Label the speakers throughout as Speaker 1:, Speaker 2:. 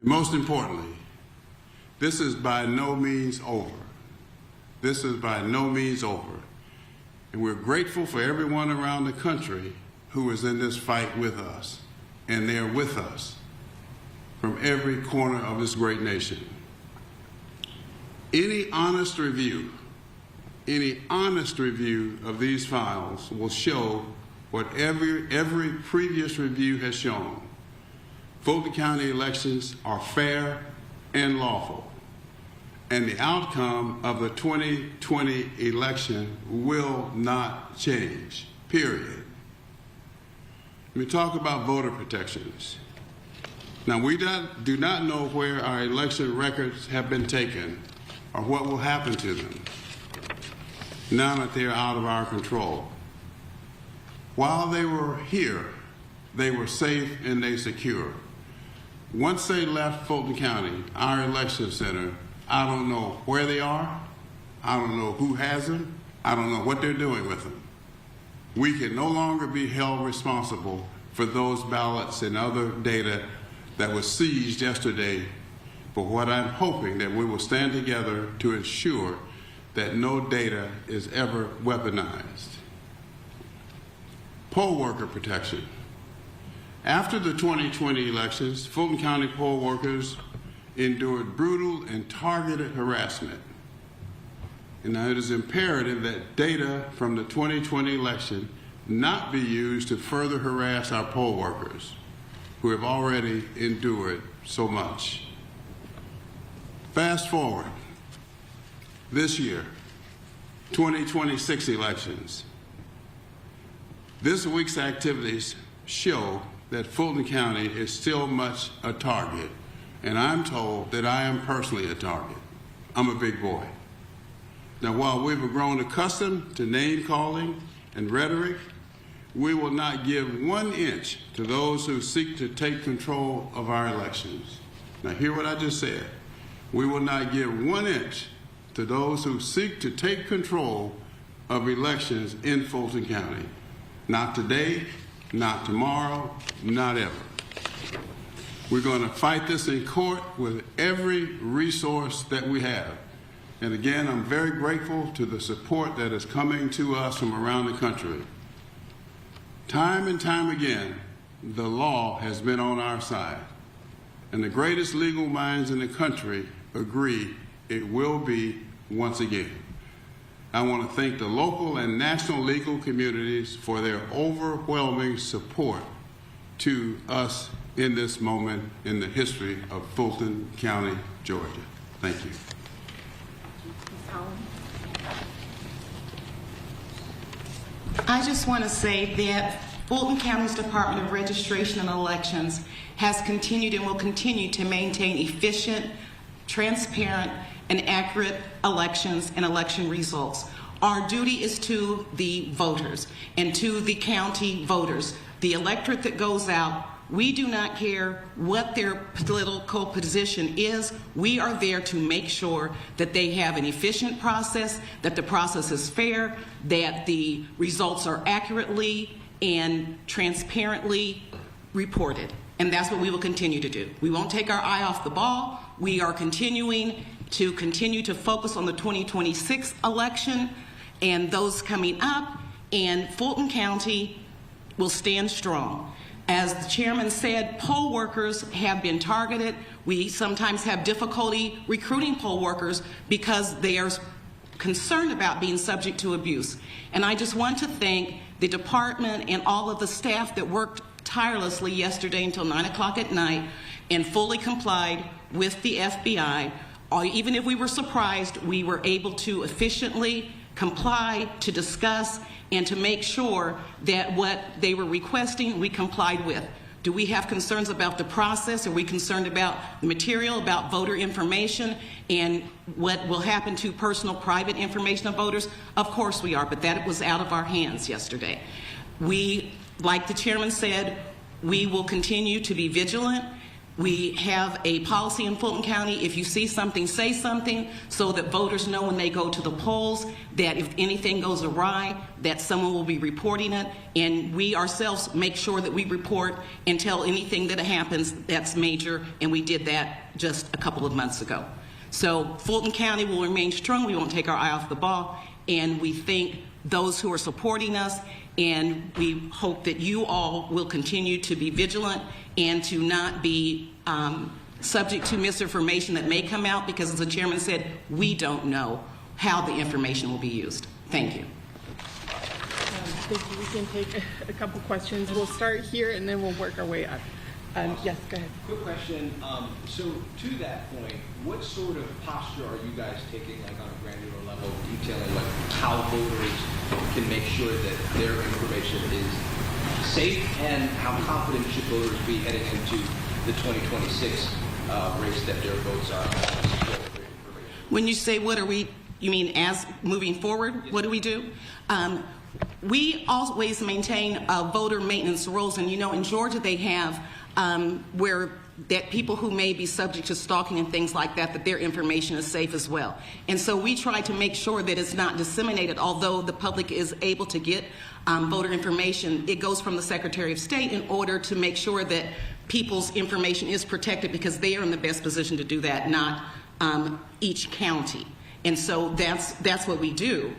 Speaker 1: Most importantly, this is by no means over. This is by no means over. And we're grateful for everyone around the country who is in this fight with us. And they're with us from every corner of this great nation. Any honest review of these files will show what every previous review has shown. Fulton County elections are fair and lawful, and the outcome of the 2020 election will not change, period. Let me talk about voter protections. Now, we do not know where our election records have been taken or what will happen to them now that they are out of our control. While they were here, they were safe and they secure. Once they left Fulton County, our election center, I don't know where they are, I don't know who has them, I don't know what they're doing with them. We can no longer be held responsible for those ballots and other data that was seized yesterday, but what I'm hoping that we will stand together to ensure that no data is ever weaponized. Poll worker protection. After the 2020 elections, Fulton County poll workers endured brutal and targeted harassment. And now it is imperative that data from the 2020 election not be used to further harass our poll workers who have already endured so much. Fast forward, this year, 2026 elections. This week's activities show that Fulton County is still much a target, and I'm told that I am personally a target. I'm a big boy. Now, while we've grown accustomed to name calling and rhetoric, we will not give 1 inch to those who seek to take control of our elections. Now, hear what I just said. We will not give 1 inch to those who seek to take control of elections in Fulton County. Not today, not tomorrow, not ever. We're going to fight this in court with every resource that we have. And again, I'm very grateful to the support that is coming to us from around the country. Time and time again, the law has been on our side. And the greatest legal minds in the country agree it will be once again. I want to thank the local and national legal communities for their overwhelming support to us in this moment in the history of Fulton County, Georgia. Thank you.
Speaker 2: I just want to say that Fulton County's Department of Registration and Elections has continued and will continue to maintain efficient, transparent, and accurate elections and election results. Our duty is to the voters and to the county voters, the electorate that goes out. We do not care what their political position is. We are there to make sure that they have an efficient process, that the process is fair, that the results are accurately and transparently reported. And that's what we will continue to do. We won't take our eye off the ball. We are continuing to focus on the 2026 election and those coming up, and Fulton County will stand strong. As the chairman said, poll workers have been targeted. We sometimes have difficulty recruiting poll workers because they are concerned about being subject to abuse. And I just want to thank the department and all of the staff that worked tirelessly yesterday until 9 o'clock at night and fully complied with the FBI. Even if we were surprised, we were able to efficiently comply, to discuss, and to make sure that what they were requesting we complied with. Do we have concerns about the process? Are we concerned about the material, about voter information, and what will happen to personal, private information of voters? Of course we are, but that was out of our hands yesterday. We, like the chairman said, we will continue to be vigilant. We have a policy in Fulton County, if you see something, say something, so that voters know when they go to the polls that if anything goes awry, that someone will be reporting it, and we ourselves make sure that we report and tell anything that happens that's major, and we did that just a couple of months ago. So Fulton County will remain strong. We won't take our eye off the ball, and we thank those who are supporting us, and we hope that you all will continue to be vigilant and to not be subject to misinformation that may come out, because as the chairman said, we don't know how the information will be used. Thank you.
Speaker 3: Thank you. We can take a couple questions. We'll start here and then we'll work our way up. Yes, go ahead.
Speaker 4: Quick question. So to that point, what sort of posture are you guys taking, like on a granular level, detailing like how voters can make sure that their information is safe, and how confident should voters be heading into the 2026 race that their votes are?
Speaker 2: When you say what are we, you mean as moving forward? Yes. What do we do? We always maintain voter maintenance rules, and you know in Georgia they have where that people who may be subject to stalking and things like that, that their information is safe as well. And so we try to make sure that it's not disseminated, although the public is able to get voter information. It goes from the Secretary of State in order to make sure that people's information is protected, because they are in the best position to do that, not each county. And so that's what we do.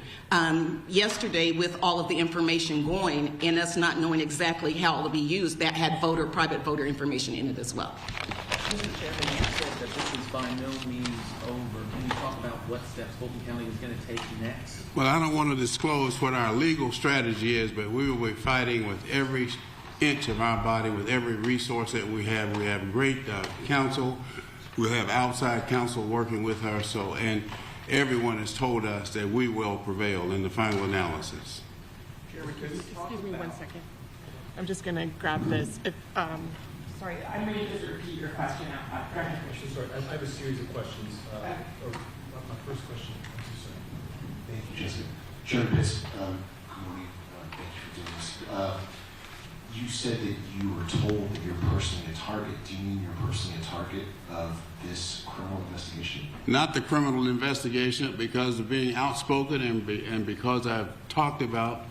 Speaker 2: Yesterday, with all of the information going and us not knowing exactly how it will be used, that had private voter information in it as well.
Speaker 5: Mr. Chairman, you said that this is by no means over. Can you talk about what steps Fulton County is going to take next?
Speaker 1: Well, I don't want to disclose what our legal strategy is, but we will be fighting with every inch of our body, with every resource that we have. We have great counsel. We'll have outside counsel working with her. And everyone has told us that we will prevail in the final analysis.
Speaker 3: Excuse me 1 second. I'm just going to grab this. Sorry, I may just repeat your question out loud. Go ahead.
Speaker 6: Sorry, I have a series of questions. My first question. I'm so sorry.
Speaker 7: Thank you, Jessica. Sherri, good morning. Thank you for doing this. You said that you were told that you're personally a target. Do you mean you're personally a target of this criminal investigation?
Speaker 1: Not the criminal investigation, because of being outspoken and because I've talked about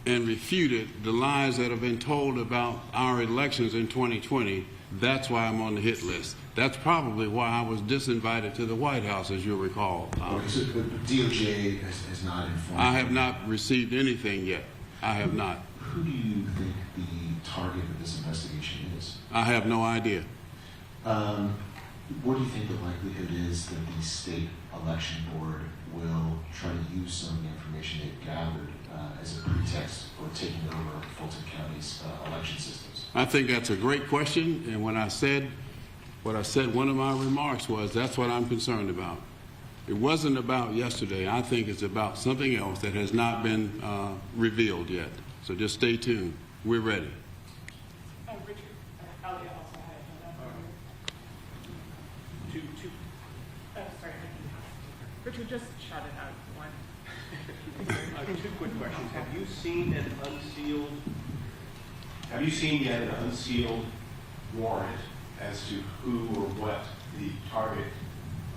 Speaker 1: and refuted the lies that have been told about our elections in 2020. That's why I'm on the hit list. That's probably why I was disinvited to the White House, as you'll recall.
Speaker 7: Okay, so the DOJ has not informed
Speaker 1: I have not received anything yet. I have not.
Speaker 7: Who do you think the target of this investigation is?
Speaker 1: I have no idea.
Speaker 7: What do you think the likelihood is that the state election board will try to use some of the information they've gathered as a pretext for taking over Fulton County's election systems?
Speaker 1: I think that's a great question, and when I said what I said, one of my remarks was that's what I'm concerned about. It wasn't about yesterday. I think it's about something else that has not been revealed yet. So just stay tuned. We're ready.
Speaker 3: Richard, Elliot also had sorry. Richard, just shout it out. One.
Speaker 6: Two quick questions. Have you seen yet an unsealed warrant as to who or what the target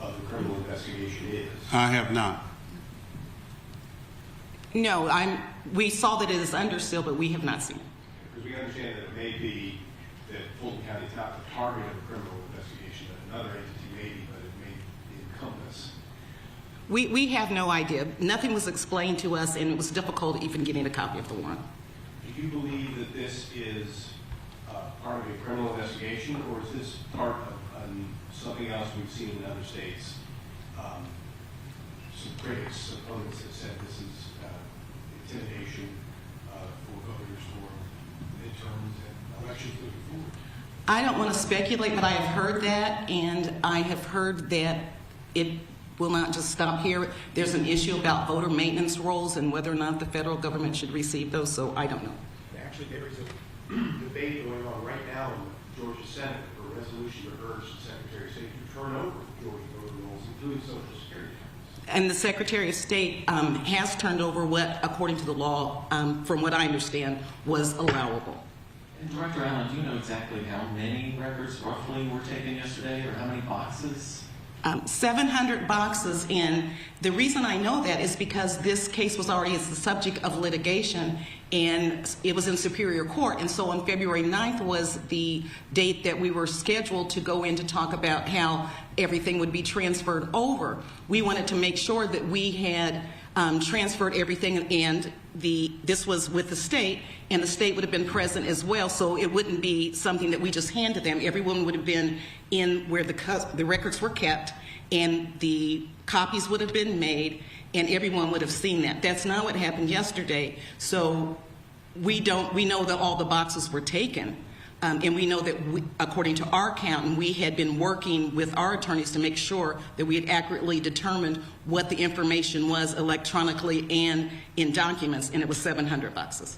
Speaker 6: of the criminal investigation is?
Speaker 1: I have not.
Speaker 2: No, we saw that it is under seal, but we have not seen it.
Speaker 6: Because we understand that it may be that Fulton County is not the target of a criminal investigation, that another entity may be, but it may encompass.
Speaker 2: We have no idea. Nothing was explained to us, and it was difficult even getting a copy of the warrant.
Speaker 6: Do you believe that this is part of a criminal investigation, or is this part of something else we've seen in other states? Some critics, opponents have said this is intimidation for voters for midterms and elections moving forward.
Speaker 2: I don't want to speculate, but I have heard that, and I have heard that it will not just stop here. There's an issue about voter maintenance rolls and whether or not the federal government should receive those, so I don't know.
Speaker 6: Actually, there is a debate going on right now in the Georgia Senate for a resolution to urge the Secretary of State to turn over Georgia voter rolls, including Social Security.
Speaker 2: And the Secretary of State has turned over what, according to the law, from what I understand, was allowable.
Speaker 5: And Director Allen, do you know exactly how many records roughly were taken yesterday, or how many boxes?
Speaker 2: 700 boxes, and the reason I know that is because this case was already the subject of litigation, and it was in Superior Court, and so on February 9th was the date that we were scheduled to go in to talk about how everything would be transferred over. We wanted to make sure that we had transferred everything, and this was with the state, and the state would have been present as well, so it wouldn't be something that we just handed them. Everyone would have been in where the records were kept, and the copies would have been made, and everyone would have seen that. That's not what happened yesterday. So we know that all the boxes were taken, and we know that according to our count, we had been working with our attorneys to make sure that we had accurately determined what the information was electronically and in documents, and it was 700 boxes.